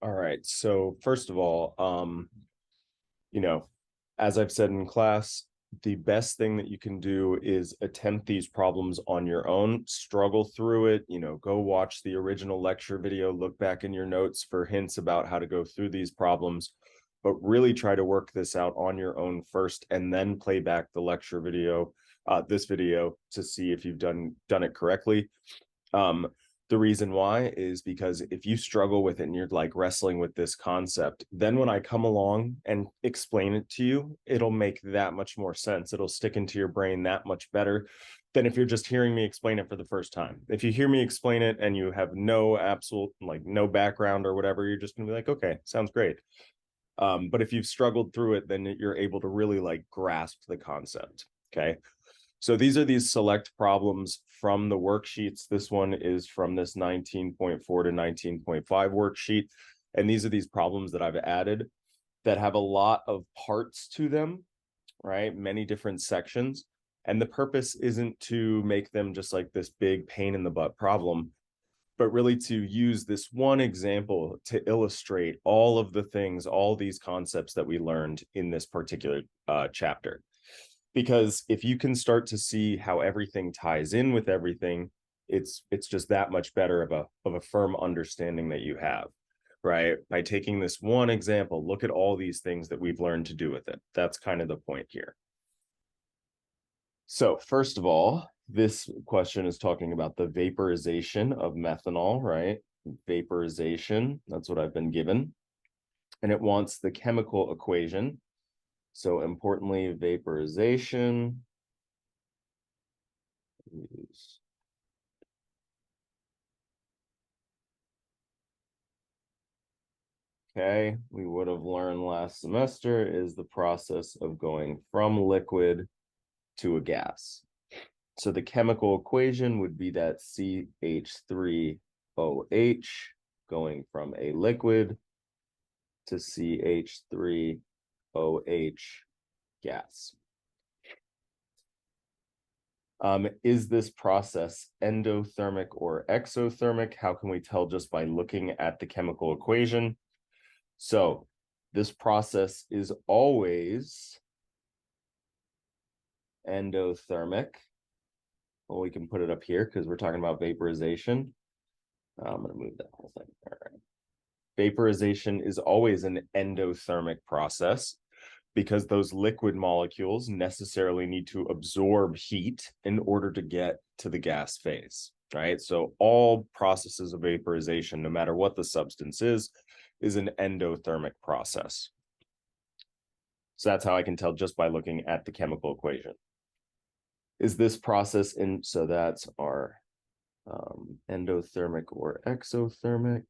All right. So first of all, you know, as I've said in class, the best thing that you can do is attempt these problems on your own, struggle through it, go watch the original lecture video, look back in your notes for hints about how to go through these problems, but really try to work this out on your own first and then play back the lecture video, this video to see if you've done it correctly. Um, the reason why is because if you struggle with it and you're like wrestling with this concept, then when I come along and explain it to you, it'll make that much more sense. It'll stick into your brain that much better than if you're just hearing me explain it for the first time. If you hear me explain it and you have no background or whatever, you're just gonna be like, okay, sounds great. But if you've struggled through it, then you're able to really like grasp the concept. Okay. So these are these select problems from the worksheets. This one is from this 19.4 to 19.5 worksheet. And these are these problems that I've added that have a lot of parts to them, right? Many different sections. And the purpose isn't to make them just like this big pain in the butt problem, but really to use this one example to illustrate all of the things, all these concepts that we learned in this particular chapter. Because if you can start to see how everything ties in with everything, it's just that much better of a firm understanding that you have, right? By taking this one example, look at all these things that we've learned to do with it. That's kind of the point here. So first of all, this question is talking about the vaporization of methanol, right? Vaporization, that's what I've been given. And it wants the chemical equation. So importantly, vaporization is okay, we would have learned last semester is the process of going from liquid to a gas. So the chemical equation would be that CH3OH going from a liquid to CH3OH gas. Is this process endothermic or exothermic? How can we tell just by looking at the chemical equation? So this process is always endothermic. Well, we can put it up here because we're talking about vaporization. I'm going to move that whole thing. All right. Vaporization is always an endothermic process because those liquid molecules necessarily need to absorb heat in order to get to the gas phase, right? So all processes of vaporization, no matter what the substance is an endothermic process. So that's how I can tell just by looking at the chemical equation. Is this process in, so that's our endothermic or exothermic?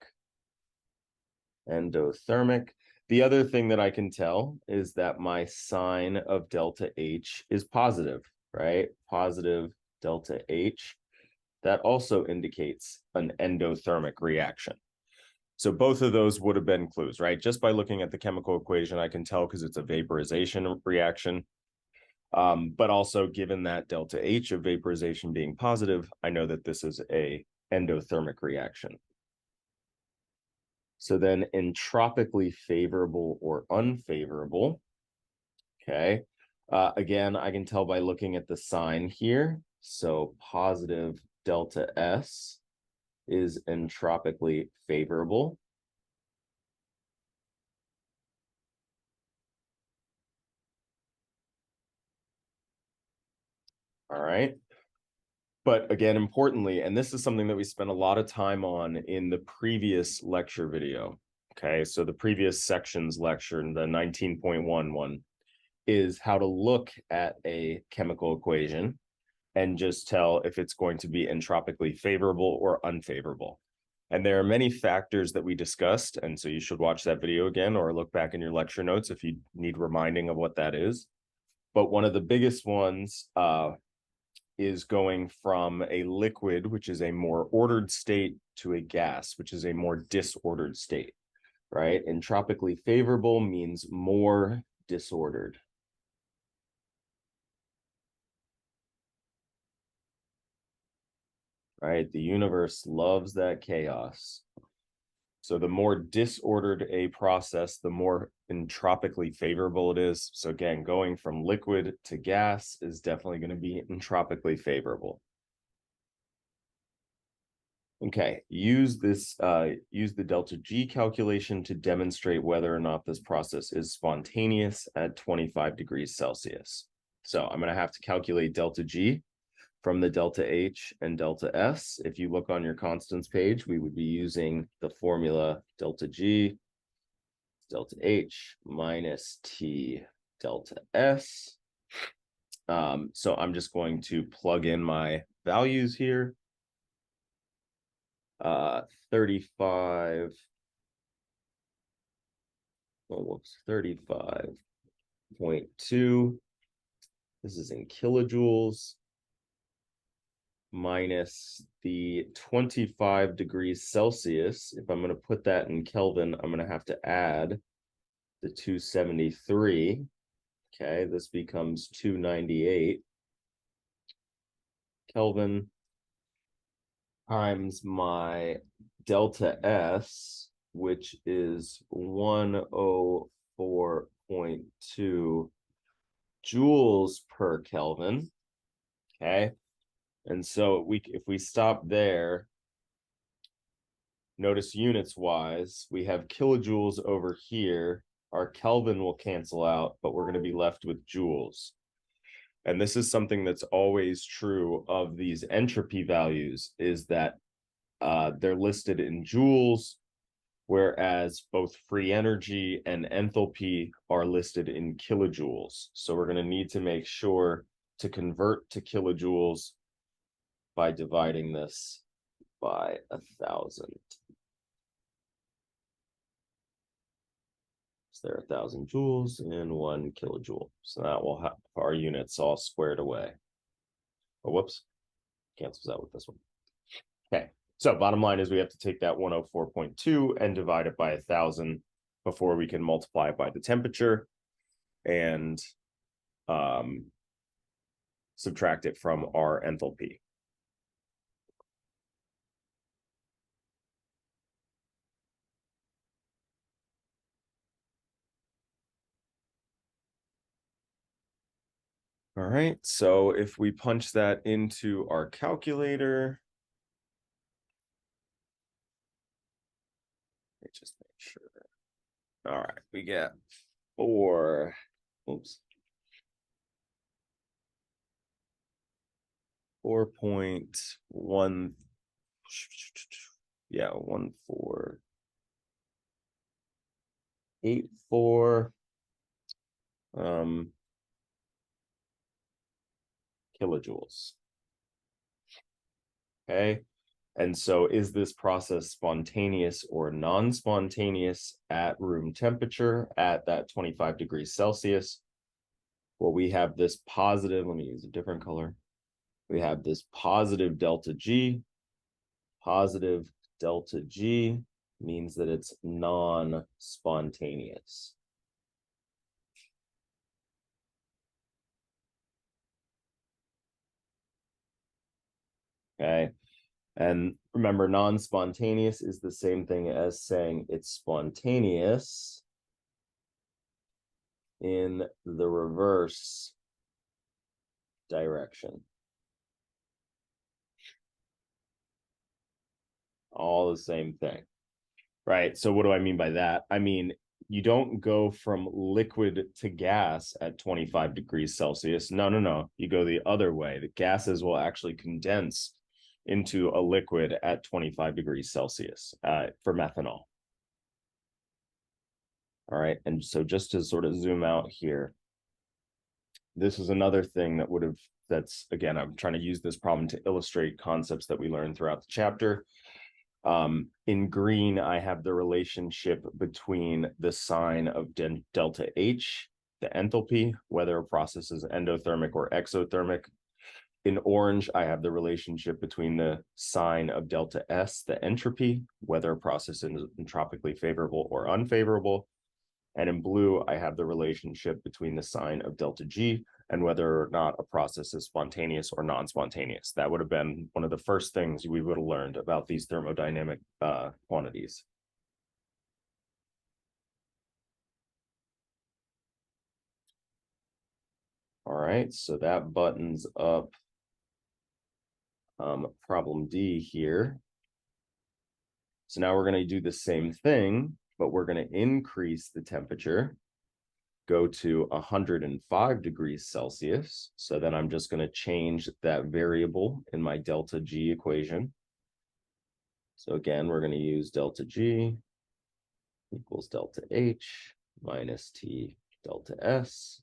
Endothermic. The other thing that I can tell is that my sign of delta H is positive, right? Positive delta H. That also indicates an endothermic reaction. So both of those would have been clues, right? Just by looking at the chemical equation, I can tell because it's a vaporization reaction. But also given that delta H of vaporization being positive, I know that this is a endothermic reaction. So then entropically favorable or unfavorable, okay. Again, I can tell by looking at the sign here. So positive delta S is entropically favorable. All right. But again, importantly, and this is something that we spent a lot of time on in the previous lecture video. Okay, so the previous sections lecture, the 19.1 one, is how to look at a chemical equation and just tell if it's going to be entropically favorable or unfavorable. And there are many factors that we discussed, and so you should watch that video again or look back in your lecture notes if you need reminding of what that is. But one of the biggest ones is going from a liquid, which is a more ordered state, to a gas, which is a more disordered state, right? Entropically favorable means more disordered. Right? The universe loves that chaos. So the more disordered a process, the more entropically favorable it is. So again, going from liquid to gas is definitely going to be entropically favorable. Okay, use the delta G calculation to demonstrate whether or not this process is spontaneous at 25 degrees Celsius. So I'm going to have to calculate delta G from the delta H and delta S. If you look on your constants page, we would be using the formula delta G, delta H minus T delta S. So I'm just going to plug in my values here. 35, oh, whoops, 35.2. This is in kilojoules minus the 25 degrees Celsius. If I'm going to put that in Kelvin, I'm going to have to add the 273. Okay, this becomes 298 Kelvin times my delta S, which is 104.2 joules per Kelvin. Okay, and so if we stop there, notice units wise, we have kilojoules over here. Our Kelvin will cancel out, but we're going to be left with joules. And this is something that's always true of these entropy values, is that they're listed in joules, whereas both free energy and enthalpy are listed in kilojoules. So we're going to need to make sure to convert to kilojoules by dividing this by 1,000. So there are 1,000 joules in 1 kilojoule. So that will have our units all squared away. Oh, whoops, cancels out with this one. Okay, so bottom line is we have to take that 104.2 and divide it by 1,000 before we can multiply it by the temperature and subtract it from our enthalpy. All right, so if we punch that into our calculator, let me just make sure. All right, we get 4.1, yeah, 1484 kilojoules. Okay, and so is this process spontaneous or non-spontaneous at room temperature at that 25 degrees Celsius? Well, we have this positive, let me use a different color. We have this positive delta G. Positive delta G means that it's non-spontaneous. Okay, and remember, non-spontaneous is the same thing as saying it's spontaneous in the reverse direction. All the same thing, right? So what do I mean by that? I mean, you don't go from liquid to gas at 25 degrees Celsius. No. You go the other way. The gases will actually condense into a liquid at 25 degrees Celsius for methanol. All right, and so just to sort of zoom out here, this is another thing that that's, again, I'm trying to use this problem to illustrate concepts that we learned throughout the chapter. In green, I have the relationship between the sign of delta H, the enthalpy, whether a process is endothermic or exothermic. In orange, I have the relationship between the sign of delta S, the entropy, whether a process is entropically favorable or unfavorable. And in blue, I have the relationship between the sign of delta G and whether or not a process is spontaneous or non-spontaneous. That would have been one of the first things we would have learned about these thermodynamic quantities. All right, so that buttons up problem D here. So now we're going to do the same thing, but we're going to increase the temperature, go to 105 degrees Celsius. So then I'm just going to change that variable in my delta G equation. So again, we're going to use delta G equals delta H minus T delta S.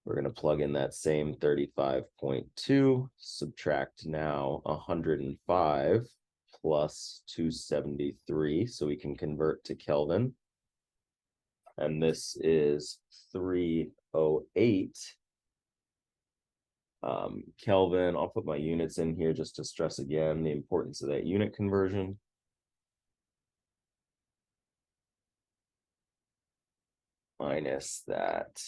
We're going to plug in that same 35.2, subtract now 105 plus 273, so we can convert to Kelvin. And this is 308 Kelvin. I'll put my units in here just to stress again the importance of that unit conversion. Minus that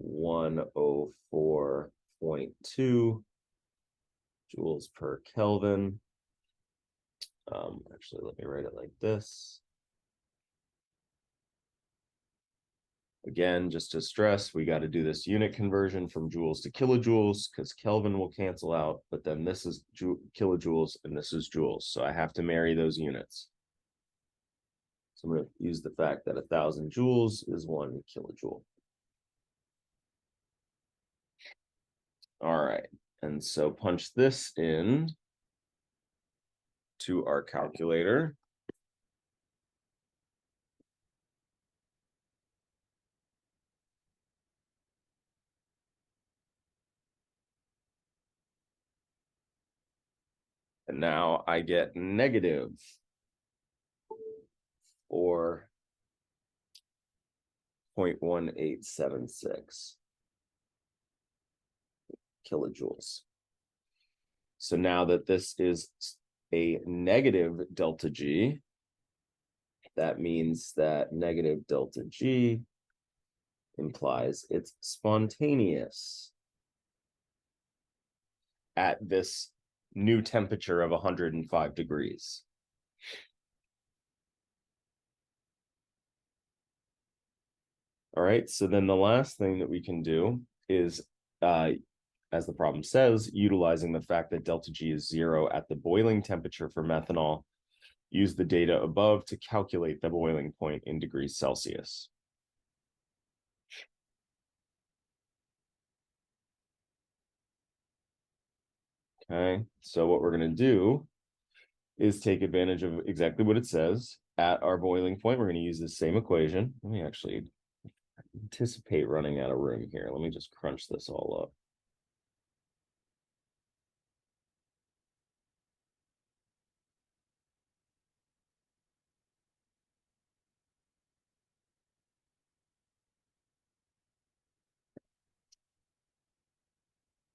104.2 joules per Kelvin. Actually, let me write it like this. Again, just to stress, we got to do this unit conversion from joules to kilojoules because Kelvin will cancel out, but then this is kilojoules and this is joules. So I have to marry those units. So I'm going to use the fact that 1,000 joules is 1 kilojoule. All right, and so punch this in to our calculator. And now I get negative 4.1876 kilojoules. So now that this is a negative delta G, that means that negative delta G implies it's spontaneous at this new temperature of 105 degrees. All right, so then the last thing that we can do is, as the problem says, utilizing the fact that delta G is 0 at the boiling temperature for methanol, use the data above to calculate the boiling point in degrees Celsius. Okay, so what we're going to do is take advantage of exactly what it says. At our boiling point, we're going to use the same equation. Let me actually anticipate running out of room here. Let me just crunch this all up.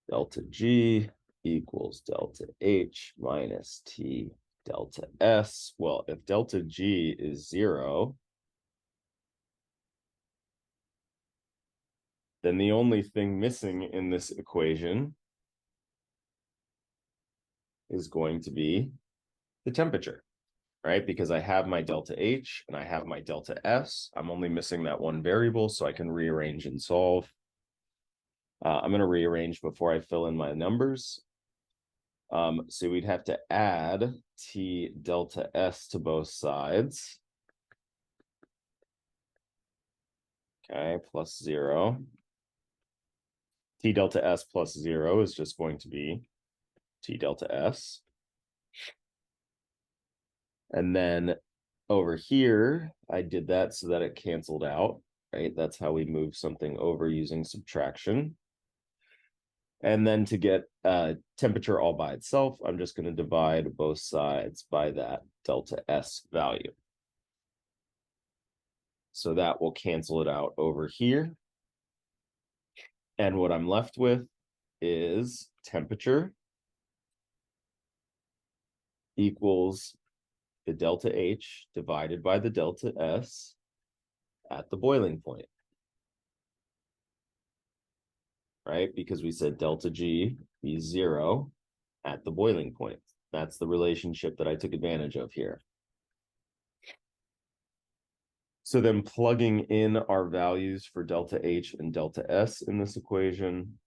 Delta G equals delta H minus T delta S. Well, if delta G is 0, then the only thing missing in this equation is going to be the temperature, right? Because I have my delta H and I have my delta S. I'm only missing that one variable, so I can rearrange and solve. I'm going to rearrange before I fill in my numbers. So we'd have to add T delta S to both sides. Okay, plus 0. T delta S plus 0 is just going to be T delta S. And then over here, I did that so that it canceled out, right? That's how we move something over using subtraction. And then to get temperature all by itself, I'm just going to divide both sides by that delta S value. So that will cancel it out over here. And what I'm left with is temperature equals the delta H divided by the delta S at the boiling point. Right? Because we said delta G is 0 at the boiling point. That's the relationship that I took advantage of here. So then plugging in our values for delta H and delta S in this equation,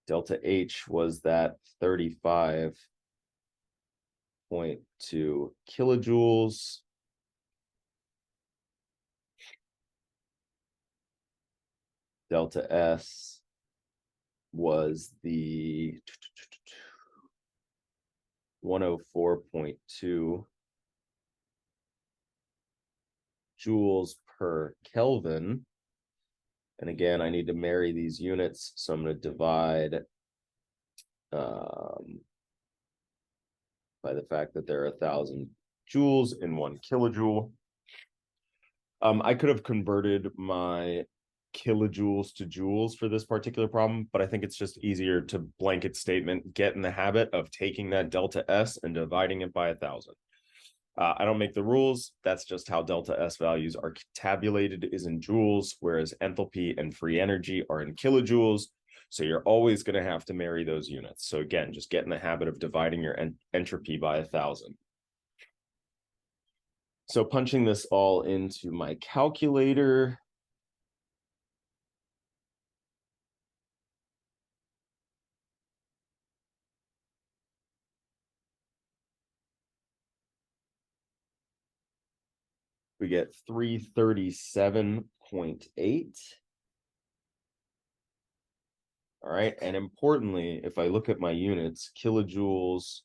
delta H was that 35.2 kilojoules. Delta S was the 104.2 joules per Kelvin. And again, I need to marry these units. So I'm going to divide by the fact that there are 1,000 joules in 1 kilojoule. I could have converted my kilojoules to joules for this particular problem, but I think it's just easier to blanket statement, get in the habit of taking that delta S and dividing it by 1,000. I don't make the rules. That's just how delta S values are tabulated, is in joules, whereas enthalpy and free energy are in kilojoules. So you're always going to have to marry those units. So again, just get in the habit of dividing your entropy by 1,000. So punching this all into my calculator. We get 337.8. All right. And importantly, if I look at my units, kilojoules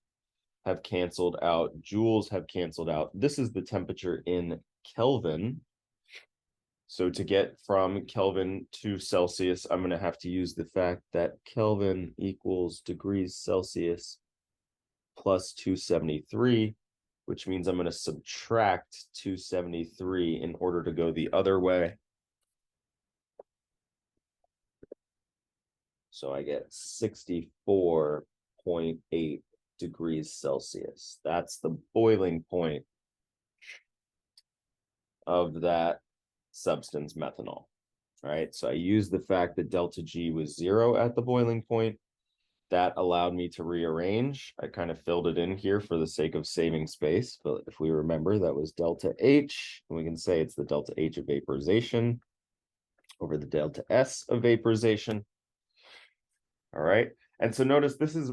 have canceled out, joules have canceled out. This is the temperature in Kelvin. So to get from Kelvin to Celsius, I'm going to have to use the fact that Kelvin equals degrees Celsius plus 273, which means I'm going to subtract 273 in order to go the other way. So I get 64.8 degrees Celsius. That's the boiling point of that substance, methanol. Right. So I use the fact that delta G was 0 at the boiling point. That allowed me to rearrange. I kind of filled it in here for the sake of saving space. But if we remember, that was delta H. And we can say it's the delta H of vaporization over the delta S of vaporization. All right. And so notice this is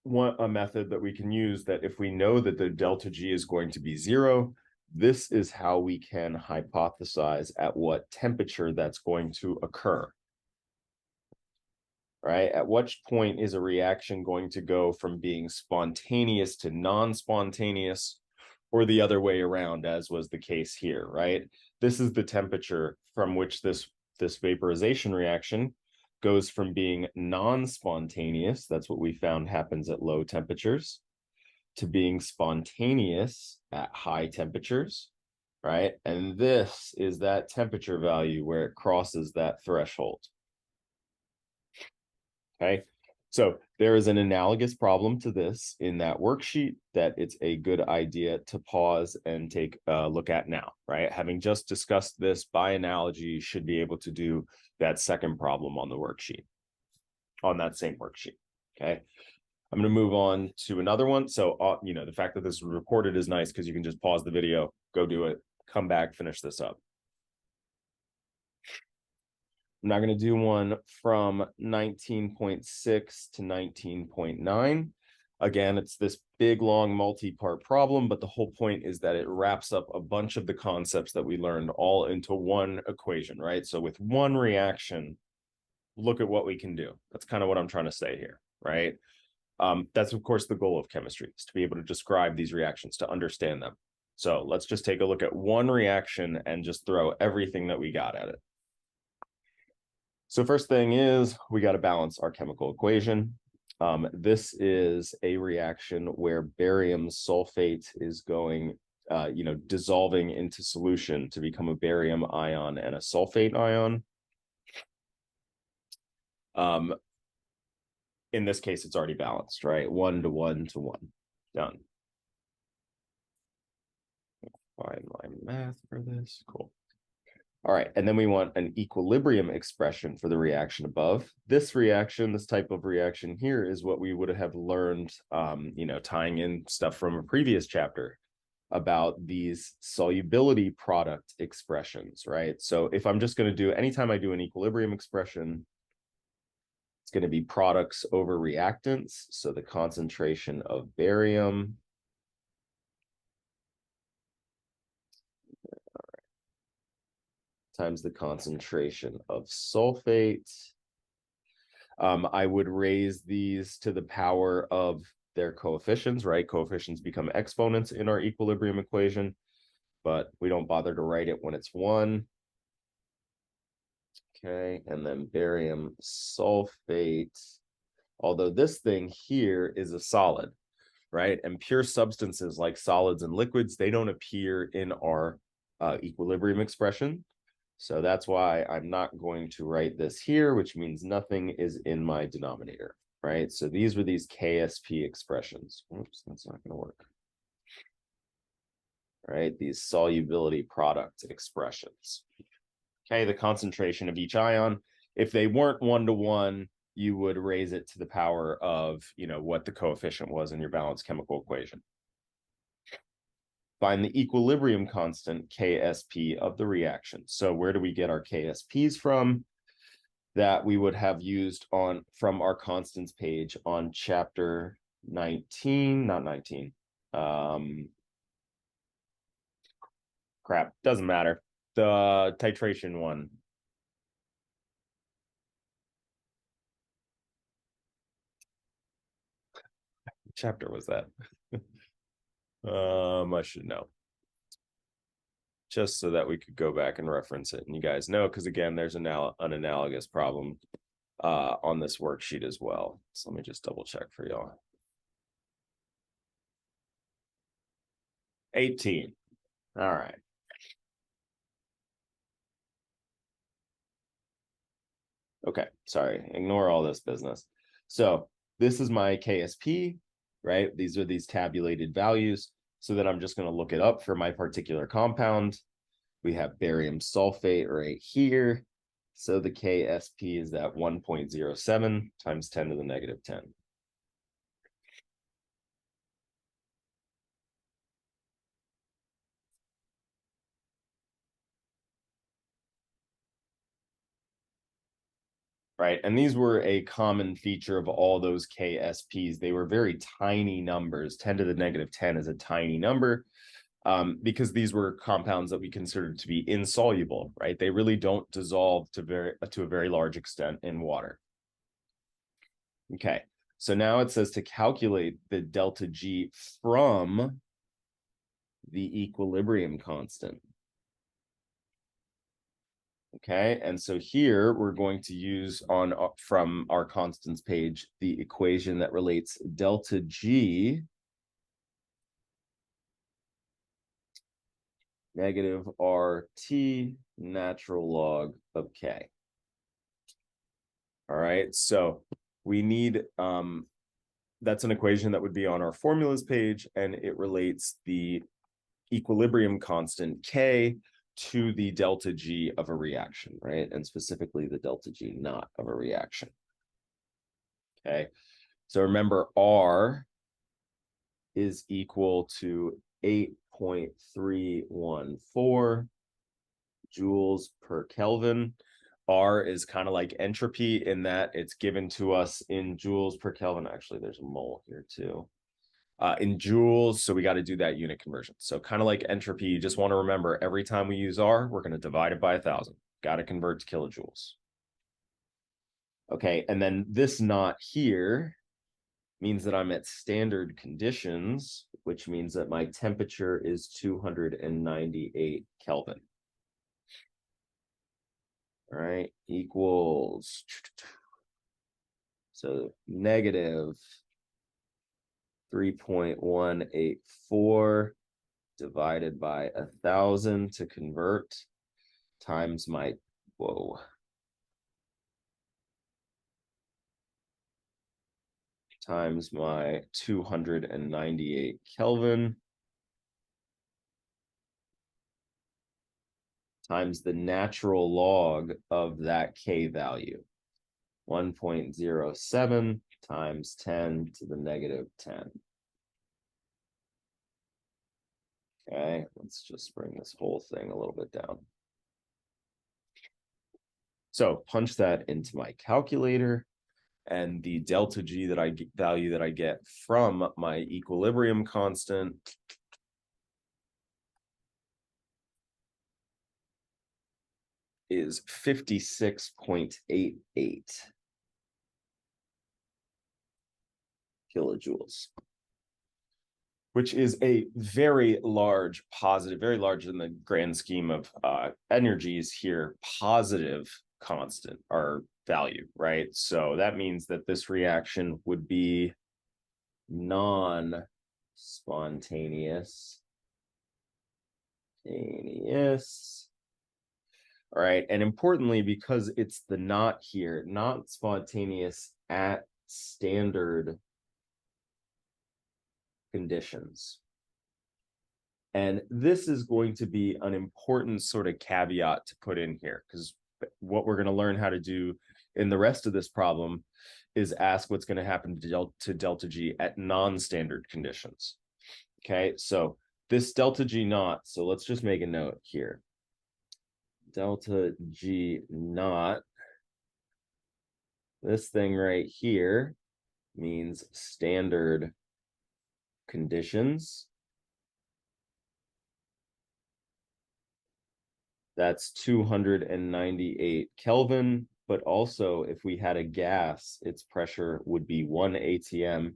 a method that we can use, that if we know that the delta G is going to be 0, this is how we can hypothesize at what temperature that's going to occur. Right? At which point is a reaction going to go from being spontaneous to non-spontaneous, or the other way around, as was the case here, right? This is the temperature from which this vaporization reaction goes from being non-spontaneous, that's what we found happens at low temperatures, to being spontaneous at high temperatures, right? And this is that temperature value where it crosses that threshold. Okay, so there is an analogous problem to this in that worksheet that it's a good idea to pause and take a look at now, right? Having just discussed this by analogy, you should be able to do that second problem on the worksheet, on that same worksheet, okay? I'm going to move on to another one. So, you know, the fact that this is recorded is nice because you can just pause the video, go do it, come back, finish this up. I'm not going to do one from 19.6 to 19.9. Again, it's this big, long, multi-part problem, but the whole point is that it wraps up a bunch of the concepts that we learned all into one equation, right? So with one reaction, look at what we can do. That's kind of what I'm trying to say here, right? That's, of course, the goal of chemistry, is to be able to describe these reactions, to understand them. So let's just take a look at one reaction and just throw everything that we got at it. So first thing is we got to balance our chemical equation. This is a reaction where barium sulfate is going, dissolving into solution to become a barium ion and a sulfate ion. In this case, it's already balanced, right? 1 to 1 to 1. Done. Find my math for this. Cool. All right, and then we want an equilibrium expression for the reaction above. This reaction, this type of reaction here, is what we would have learned, tying in stuff from a previous chapter. about these solubility product expressions, right? So if I'm just going to do, anytime I do an equilibrium expression, it's going to be products over reactants. So the concentration of barium times the concentration of sulfate. I would raise these to the power of their coefficients, right? Coefficients become exponents in our equilibrium equation, but we don't bother to write it when it's 1. Okay, and then barium sulfate, although this thing here is a solid, right? And pure substances like solids and liquids, they don't appear in our equilibrium expression. So that's why I'm not going to write this here, which means nothing is in my denominator, right? So these were these KSP expressions. Oops, that's not going to work. Right, these solubility product expressions. Okay, the concentration of each ion. If they weren't 1-to-1, you would raise it to the power of, what the coefficient was in your balanced chemical equation. Find the equilibrium constant, KSP, of the reaction. So where do we get our KSPs from? That we would have used from our constants page on chapter 19, not 19. Crap, doesn't matter. The titration one. What chapter was that? I should know. Just so that we could go back and reference it. And you guys know, because again, there's an analogous problem on this worksheet as well. So let me just double check for y'all. 18. All right. Okay, sorry, ignore all this business. So this is my KSP, right? These are these tabulated values. So that I'm just going to look it up for my particular compound. We have barium sulfate right here. So the KSP is that 1.07 times 10 to the negative 10. Right, and these were a common feature of all those KSPs. They were very tiny numbers. 10 to the negative 10 is a tiny number. Because these were compounds that we considered to be insoluble, right? They really don't dissolve to a very large extent in water. Okay, so now it says to calculate the delta G from the equilibrium constant. Okay, and so here we're going to use from our constants page the equation that relates delta G negative RT natural log of K. All right, so we need, that's an equation that would be on our formulas page, and it relates the equilibrium constant K to the delta G of a reaction, right? And specifically the delta G not of a reaction. Okay, so remember R is equal to 8.314 joules per Kelvin. R is kind of like entropy in that it's given to us in joules per Kelvin. Actually, there's a mole here too. In joules, so we got to do that unit conversion. So kind of like entropy, you just want to remember every time we use R, we're going to divide it by 1,000. Got to convert to kilojoules. Okay, and then this knot here means that I'm at standard conditions, which means that my temperature is 298 Kelvin. All right, equals, so negative 3.184 divided by 1,000 to convert times my, times my 298 Kelvin times the natural log of that K value, 1.07 times 10 to the negative 10. Okay, let's just bring this whole thing a little bit down. So punch that into my calculator, and the delta G that I get, value that I get from my equilibrium constant is 56.88 kilojoules, which is a very large positive, very large in the grand scheme of energies here, positive constant or value, right? So that means that this reaction would be non-spontaneous. All right, and importantly, because it's the not here, not spontaneous at standard conditions. And this is going to be an important sort of caveat to put in here, because what we're going to learn how to do in the rest of this problem is ask what's going to happen to delta G at non-standard conditions. Okay, so this delta G naught, so let's just make a note here. Delta G naught, this thing right here means standard conditions. That's 298 Kelvin, but also if we had a gas, its pressure would be 1 atm,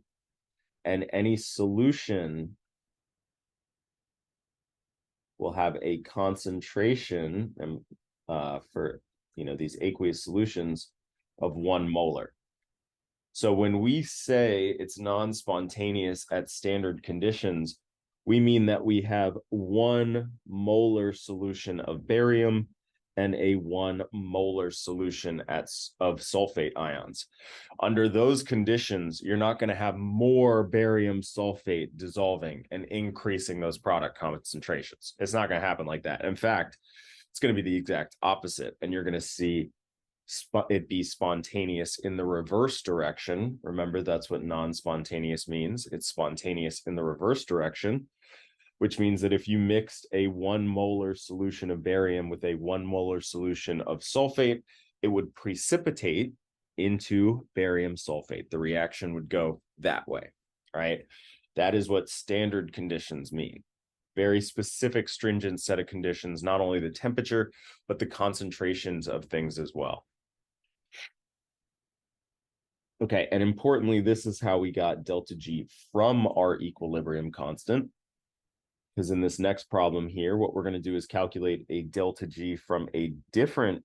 and any solution will have a concentration for these aqueous solutions of 1 molar. So when we say it's non-spontaneous at standard conditions, we mean that we have 1 molar solution of barium and a 1 molar solution of sulfate ions. Under those conditions, you're not going to have more barium sulfate dissolving and increasing those product concentrations. It's not going to happen like that. In fact, it's going to be the exact opposite, and you're going to see it be spontaneous in the reverse direction. Remember, that's what non-spontaneous means. It's spontaneous in the reverse direction, which means that if you mixed a 1 molar solution of barium with a 1 molar solution of sulfate, it would precipitate into barium sulfate. The reaction would go that way, right? That is what standard conditions mean. Very specific, stringent set of conditions, not only the temperature, but the concentrations of things as well. Okay, and importantly, this is how we got delta G from our equilibrium constant. Because in this next problem here, what we're going to do is calculate a delta G from a different,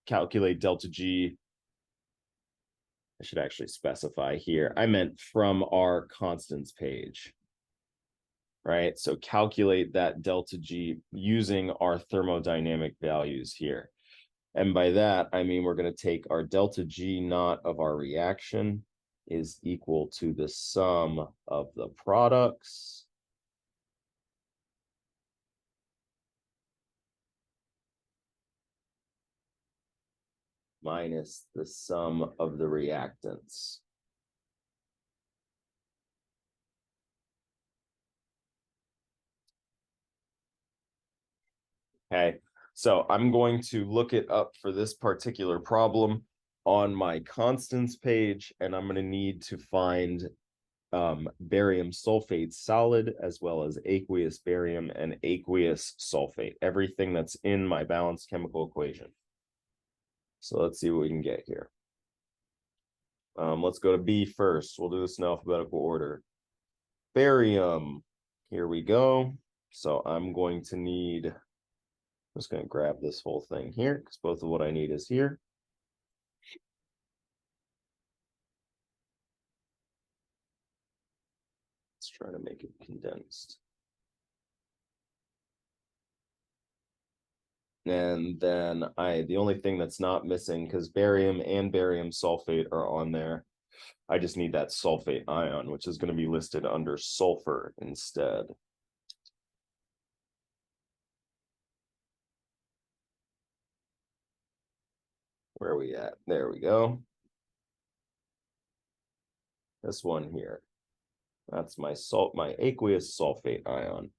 calculate delta G. I should actually specify here. I meant from our constants page, right? So calculate that delta G using our thermodynamic values here. And by that, I mean we're going to take our delta G naught of our reaction is equal to the sum of the products minus the sum of the reactants. Okay, so I'm going to look it up for this particular problem on my constants page, and I'm going to need to find barium sulfate solid as well as aqueous barium and aqueous sulfate, everything that's in my balanced chemical equation. So let's see what we can get here. Let's go to B first. We'll do this in alphabetical order. Barium, here we go. So I'm going to need, I'm just going to grab this whole thing here because both of what I need is here. Let's try to make it condensed. And then the only thing that's not missing, because barium and barium sulfate are on there, I just need that sulfate ion, which is going to be listed under sulfur instead. Where are we at? There we go. This one here. That's my aqueous sulfate ion.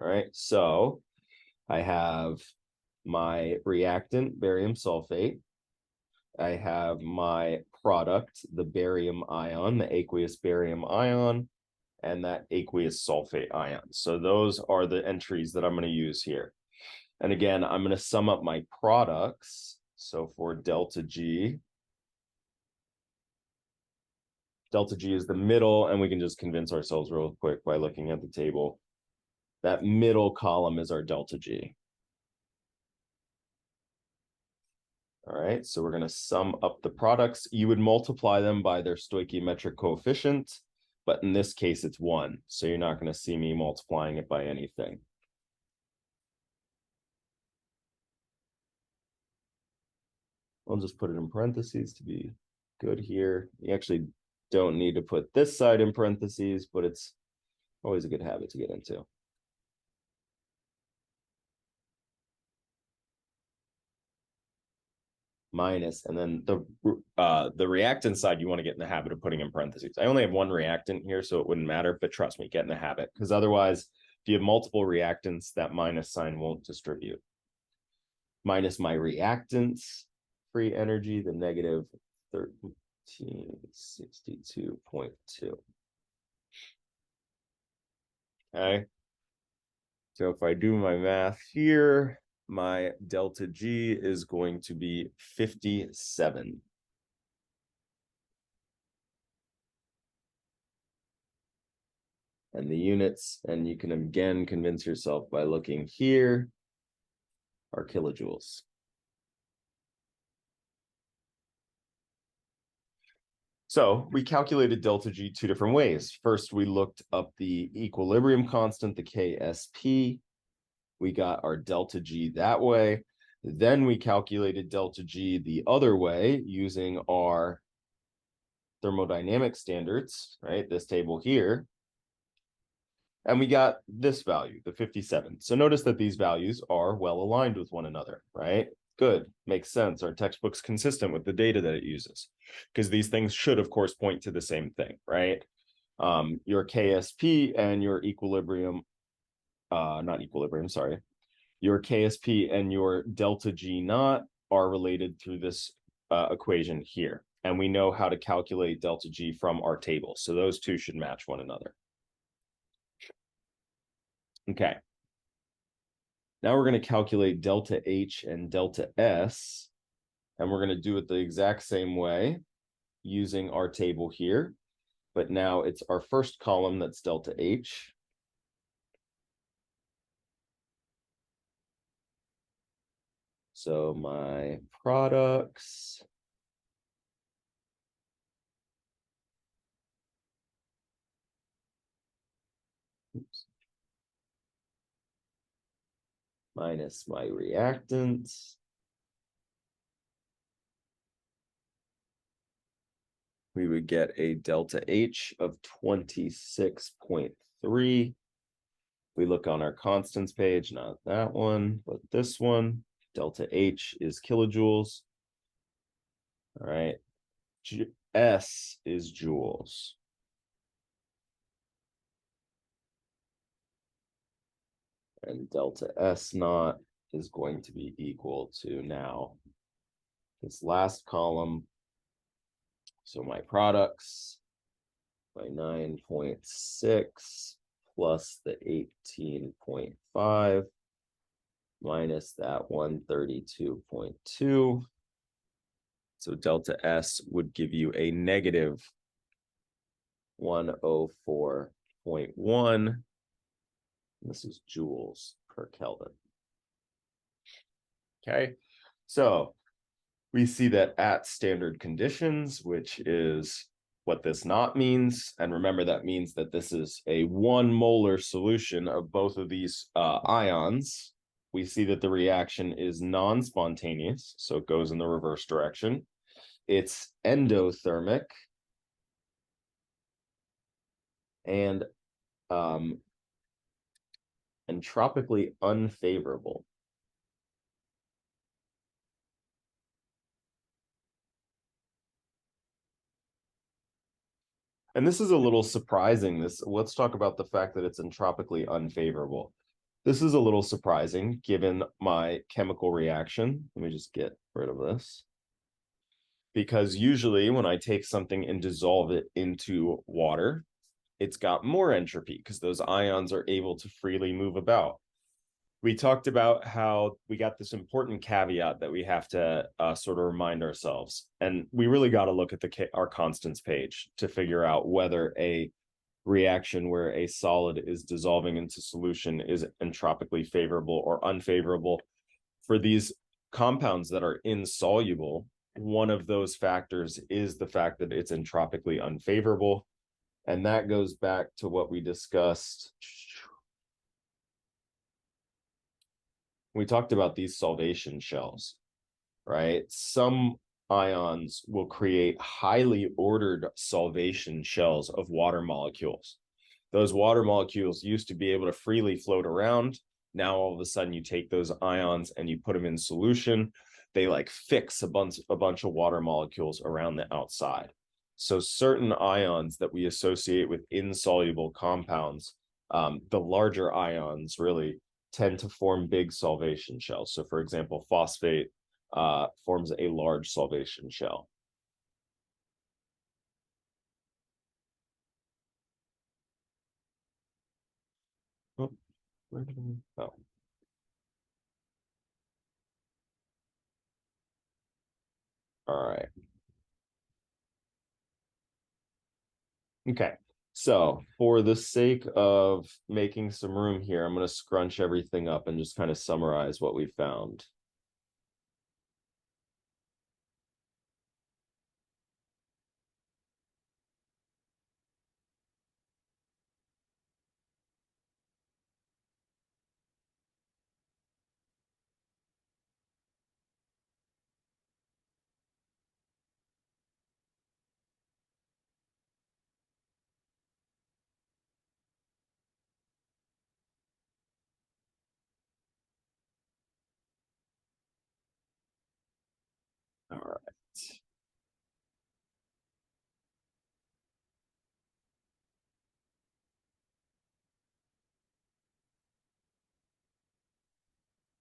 All right, so I have my reactant, barium sulfate. I have my product, the barium ion, the aqueous barium ion, and that aqueous sulfate ion. So those are the entries that I'm going to use here. And again, I'm going to sum up my products. So for delta G is the middle, and we can just convince ourselves real quick by looking at the table. That middle column is our delta G. All right, so we're going to sum up the products. You would multiply them by their stoichiometric coefficient, but in this case, it's 1. So you're not going to see me multiplying it by anything. I'll just put it in parentheses to be good here. You actually don't need to put this side in parentheses, but it's always a good habit to get into. Minus, and then the reactant side you want to get in the habit of putting in parentheses. I only have one reactant here, so it wouldn't matter, but trust me, get in the habit, because otherwise, if you have multiple reactants, that minus sign won't distribute. Minus my reactants, free energy, the negative 1362.2. Okay, so if I do my math here, my delta G is going to be 57. And the units, and you can again convince yourself by looking here, are kilojoules. So we calculated delta G 2 different ways. First, we looked up the equilibrium constant, the KSP. We got our delta G that way. Then we calculated delta G the other way using our thermodynamic standards, right? This table here. And we got this value, the 57. So notice that these values are well aligned with one another, right? Good, makes sense. Our textbook's consistent with the data that it uses, because these things should, of course, point to the same thing, right? Your KSP and your equilibrium, not equilibrium, sorry. Your KSP and your delta G naught are related through this equation here. And we know how to calculate delta G from our table. So those two should match one another. Okay. Now we're going to calculate delta H and delta S, and we're going to do it the exact same way using our table here. But now it's our first column that's delta H. So my products, minus my reactants. We would get a delta H of 26.3. We look on our constants page, not that one, but this one. Delta H is kilojoules. All right. S is joules. And delta S naught is going to be equal to now this last column. So my products by 9.6 plus the 18.5 minus that 132.2. So delta S would give you a negative 104.1. This is joules per Kelvin. Okay, so we see that at standard conditions, which is what this not means, and remember that means that this is a 1 molar solution of both of these ions. We see that the reaction is non-spontaneous, so it goes in the reverse direction. It's endothermic, and entropically unfavorable. And this is a little surprising. Let's talk about the fact that it's entropically unfavorable. This is a little surprising given my chemical reaction. Let me just get rid of this. Because usually when I take something and dissolve it into water, it's got more entropy because those ions are able to freely move about. We talked about how we got this important caveat that we have to sort of remind ourselves. And we really got to look at our constants page to figure out whether a reaction where a solid is dissolving into solution is entropically favorable or unfavorable. For these compounds that are insoluble, one of those factors is the fact that it's entropically unfavorable. And that goes back to what we discussed. We talked about these solvation shells, right? Some ions will create highly ordered solvation shells of water molecules. Those water molecules used to be able to freely float around. Now all of a sudden you take those ions and you put them in solution, they like fix a bunch of water molecules around the outside. So certain ions that we associate with insoluble compounds, the larger ions really tend to form big solvation shells. So for example, phosphate forms a large solvation shell. Oh, where did I? Oh. All right. Okay. So for the sake of making some room here, I'm going to scrunch everything up and just kind of summarize what we found. All right.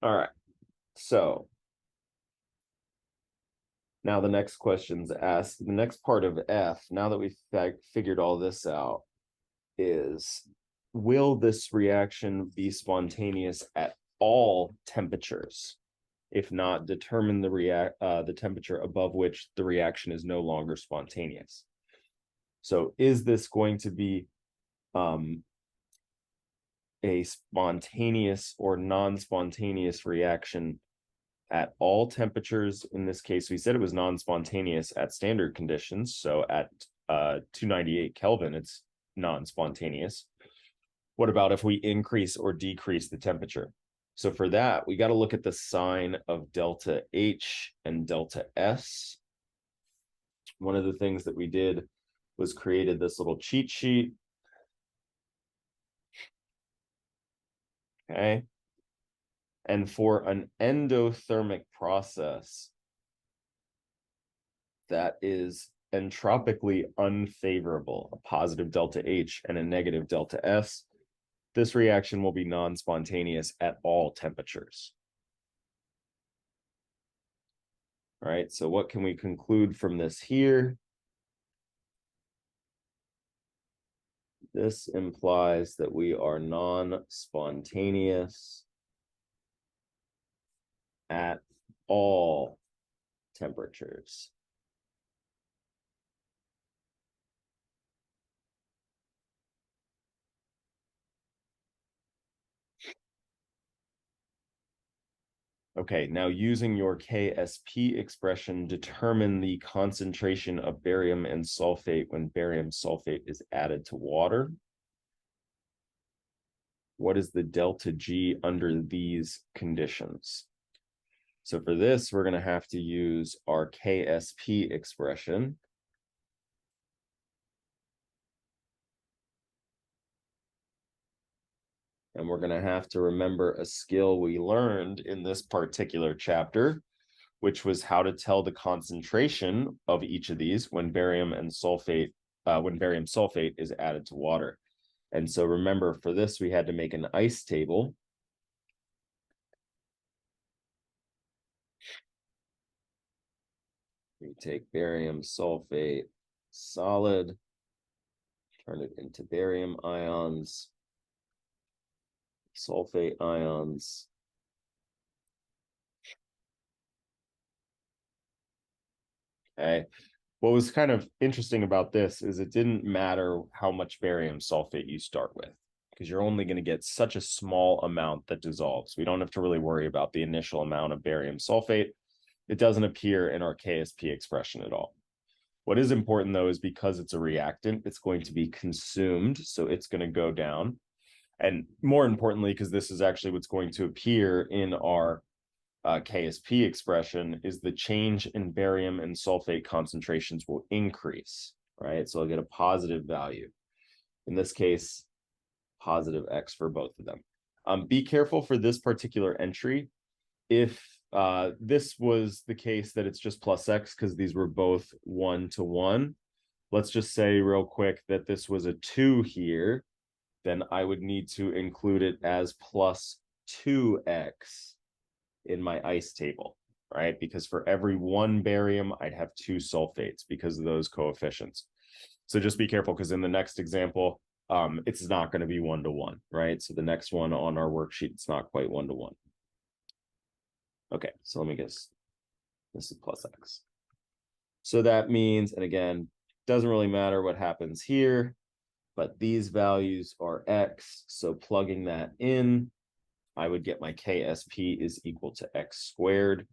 All right. So now the next question's asked. The next part of F, now that we've figured all this out, is will this reaction be spontaneous at all temperatures? If not, determine the temperature above which the reaction is no longer spontaneous. So is this going to be a spontaneous or non-spontaneous reaction at all temperatures? In this case, we said it was non-spontaneous at standard conditions. So at 298 Kelvin, it's non-spontaneous. What about if we increase or decrease the temperature? So for that, we got to look at the sign of delta H and delta S. One of the things that we did was created this little cheat sheet. Okay. And for an endothermic process that is entropically unfavorable, a positive delta H and a negative delta S, this reaction will be non-spontaneous at all temperatures. All right, so what can we conclude from this here? This implies that we are non-spontaneous at all temperatures. Okay, now using your KSP expression, determine the concentration of barium and sulfate when barium sulfate is added to water. What is the delta G under these conditions? So for this, we're going to have to use our KSP expression. And we're going to have to remember a skill we learned in this particular chapter, which was how to tell the concentration of each of these when barium and sulfate when barium sulfate is added to water. And so remember, for this, we had to make an ice table. We take barium sulfate solid, turn it into barium ions, sulfate ions. Okay. What was kind of interesting about this is it didn't matter how much barium sulfate you start with, because you're only going to get such a small amount that dissolves. We don't have to really worry about the initial amount of barium sulfate. It doesn't appear in our KSP expression at all. What is important, though, is because it's a reactant, it's going to be consumed, so it's going to go down. And more importantly, because this is actually what's going to appear in our KSP expression, is the change in barium and sulfate concentrations will increase, right? So I'll get a positive value. In this case, positive X for both of them. Be careful for this particular entry. If this was the case that it's just plus X because these were both 1 to 1, let's just say real quick that this was a 2 here, then I would need to include it as plus 2X in my ice table, right? Because for every 1 barium, I'd have 2 sulfates because of those coefficients. So just be careful, because in the next example, it's not going to be 1 to 1, right? So the next one on our worksheet, it's not quite 1 to 1. Okay, so let me guess. This is plus X. So that means, and again, doesn't really matter what happens here, but these values are X. So plugging that in, I would get my KSP is equal to X squared.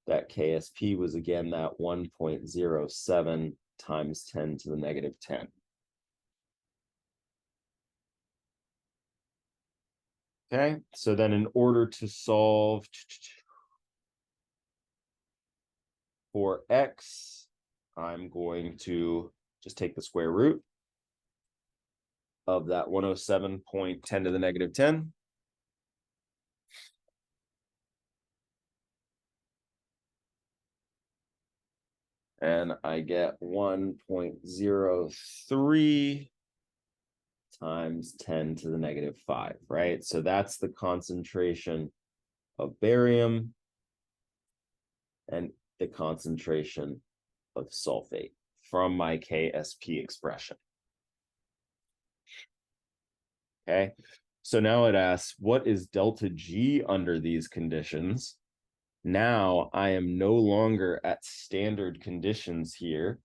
That KSP was, again, that 1.07 times 10 to the negative 10. Okay, so then in order to solve for X, I'm going to just take the square root of that 107.10 to the negative 10. And I get 1.03 times 10 to the negative 5, right? So that's the concentration of barium and the concentration of sulfate from my KSP expression. Okay, so now it asks, what is delta G under these conditions? Now I am no longer at standard conditions here.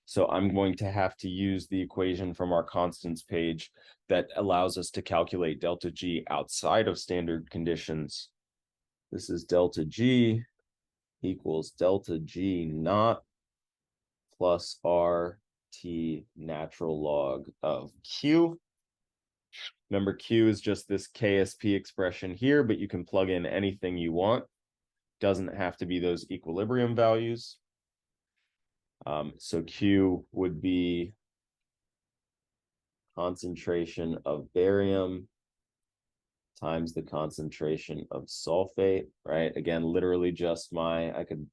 So I'm going to have to use the equation from our constants page that allows us to calculate delta G outside of standard conditions. This is delta G equals delta G naught plus RT natural log of Q. Remember, Q is just this KSP expression here, but you can plug in anything you want. Doesn't have to be those equilibrium values. So Q would be concentration of barium times the concentration of sulfate, right? Again, literally just I could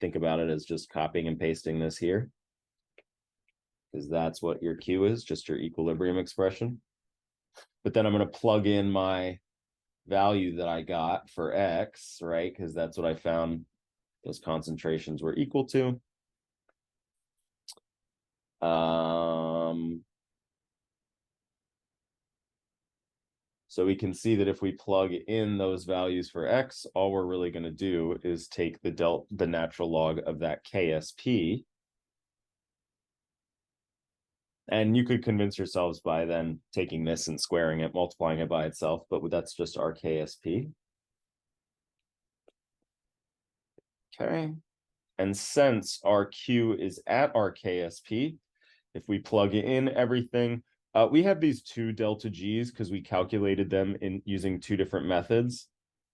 think about it as just copying and pasting this here, because that's what your Q is, just your equilibrium expression. But then I'm going to plug in my value that I got for X, right? Because that's what I found those concentrations were equal to. So we can see that if we plug in those values for X, all we're really going to do is take the natural log of that KSP. And you could convince yourselves by then taking this and squaring it, multiplying it by itself, but that's just our KSP. Okay. And since our Q is at our KSP, if we plug in everything, we have these 2 delta G's because we calculated them in using 2 different methods.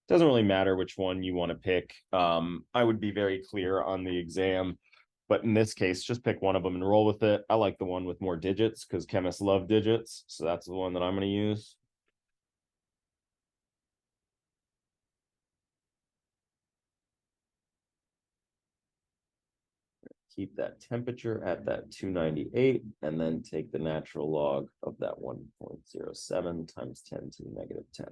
Doesn't really matter which one you want to pick. I would be very clear on the exam, but in this case, just pick one of them and roll with it. I like the one with more digits because chemists love digits. So that's the one that I'm going to use. keep that temperature at that 298, and then take the natural log of that 1.07 times 10 to the negative 10.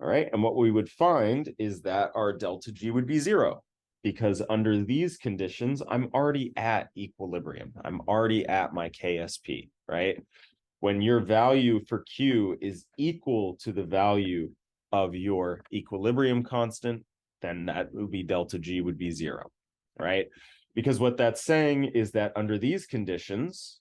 All right, and what we would find is that our delta G would be 0, because under these conditions, I'm already at equilibrium. I'm already at my KSP, right? When your value for Q is equal to the value of your equilibrium constant, then that would be delta G would be 0, right? Because what that's saying is that under these conditions,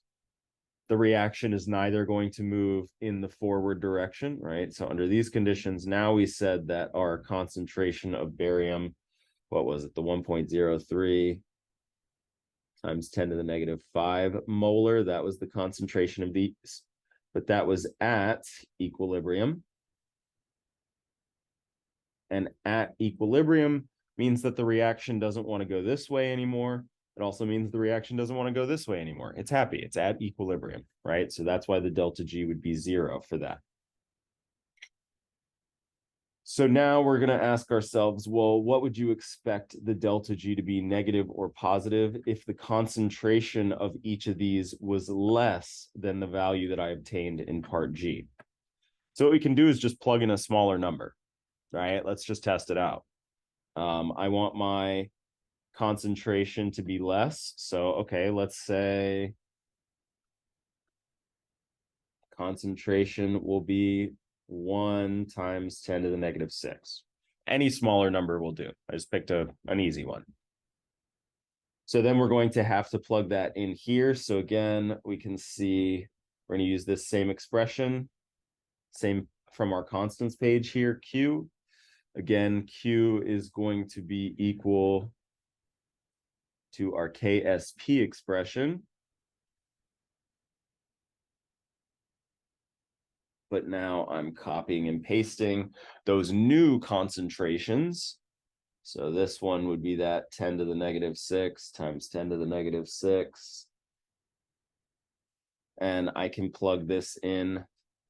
the reaction is neither going to move in the forward direction, right? So under these conditions, now we said that our concentration of barium, what was it, the 1.03 times 10 to the negative 5 molar, that was the concentration of these, but that was at equilibrium. And at equilibrium means that the reaction doesn't want to go this way anymore. It also means the reaction doesn't want to go this way anymore. It's happy. It's at equilibrium, right? So that's why the delta G would be 0 for that. So now we're going to ask ourselves, well, what would you expect the delta G to be, negative or positive, if the concentration of each of these was less than the value that I obtained in part G? So what we can do is just plug in a smaller number, right? Let's just test it out. I want my concentration to be less. So, okay, let's say concentration will be 1 times 10 to the negative 6. Any smaller number will do. I just picked an easy one. So then we're going to have to plug that in here. So again, we can see we're going to use this same expression, same from our constants page here, Q. Again, Q is going to be equal to our KSP expression. But now I'm copying and pasting those new concentrations. So this one would be that 10 to the negative 6 times 10 to the negative 6. And I can plug this in,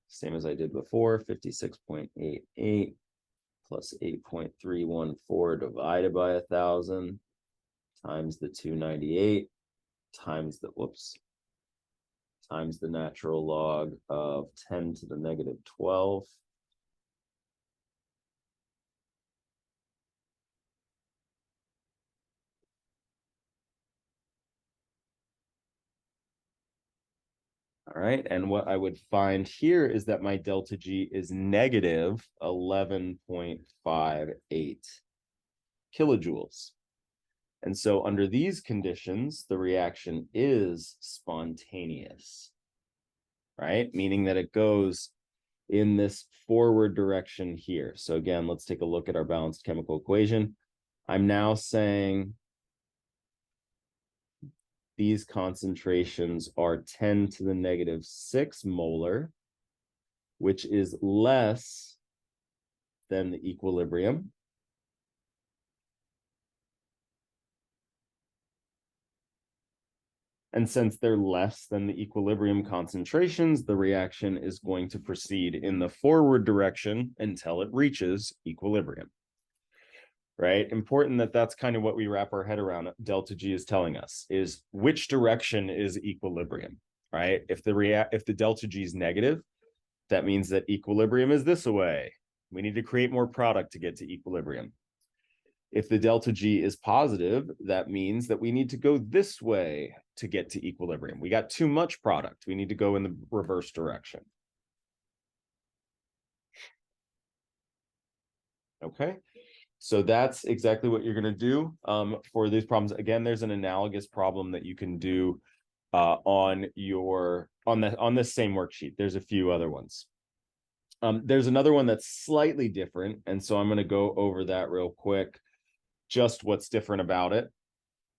same as I did before, 56.88 plus 8.314 divided by 1,000 times the 298 times the, times the natural log of 10 to the negative 12. All right, and what I would find here is that my delta G is negative 11.58 kilojoules. And so under these conditions, the reaction is spontaneous, right? Meaning that it goes in this forward direction here. So again, let's take a look at our balanced chemical equation. I'm now saying these concentrations are 10 to the negative 6 molar, which is less than the equilibrium. And since they're less than the equilibrium concentrations, the reaction is going to proceed in the forward direction until it reaches equilibrium. Right? Important that that's kind of what we wrap our head around. Delta G is telling us is which direction is equilibrium, right? If the delta G is negative, that means that equilibrium is this way. We need to create more product to get to equilibrium. If the delta G is positive, that means that we need to go this way to get to equilibrium. We got too much product. We need to go in the reverse direction. Okay. So that's exactly what you're going to do for these problems. Again, there's an analogous problem that you can do on this same worksheet. There's a few other ones. There's another one that's slightly different, and so I'm going to go over that real quick. Just what's different about it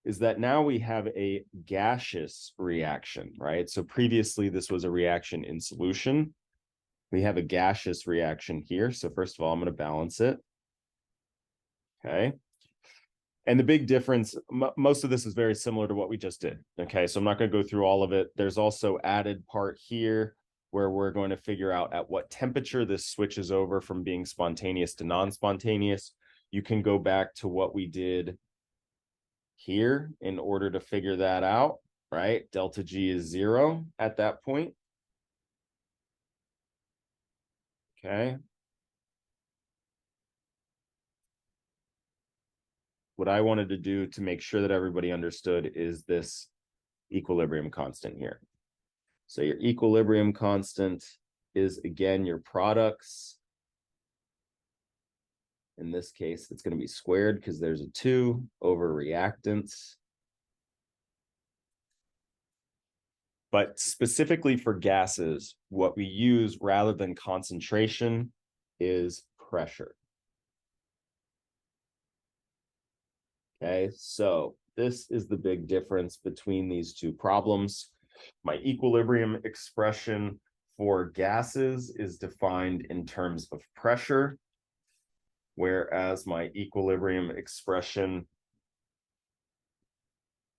is that now we have a gaseous reaction, right? So previously this was a reaction in solution. We have a gaseous reaction here. So first of all, I'm going to balance it. Okay. And the big difference, most of this is very similar to what we just did. Okay. So I'm not going to go through all of it. There's also added part here where we're going to figure out at what temperature this switches over from being spontaneous to non-spontaneous. You can go back to what we did here in order to figure that out, right? Delta G is 0 at that point. Okay. What I wanted to do to make sure that everybody understood is this equilibrium constant here. So your equilibrium constant is, again, your products. In this case, it's going to be squared because there's a 2 over reactants. But specifically for gases, what we use rather than concentration is pressure. Okay, so this is the big difference between these two problems. My equilibrium expression for gases is defined in terms of pressure, whereas my equilibrium expression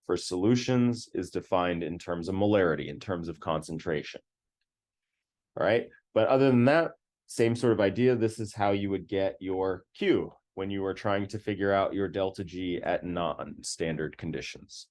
for solutions is defined in terms of molarity, in terms of concentration. All right, but other than that, same sort of idea. This is how you would get your Q when you are trying to figure out your delta G at non-standard conditions.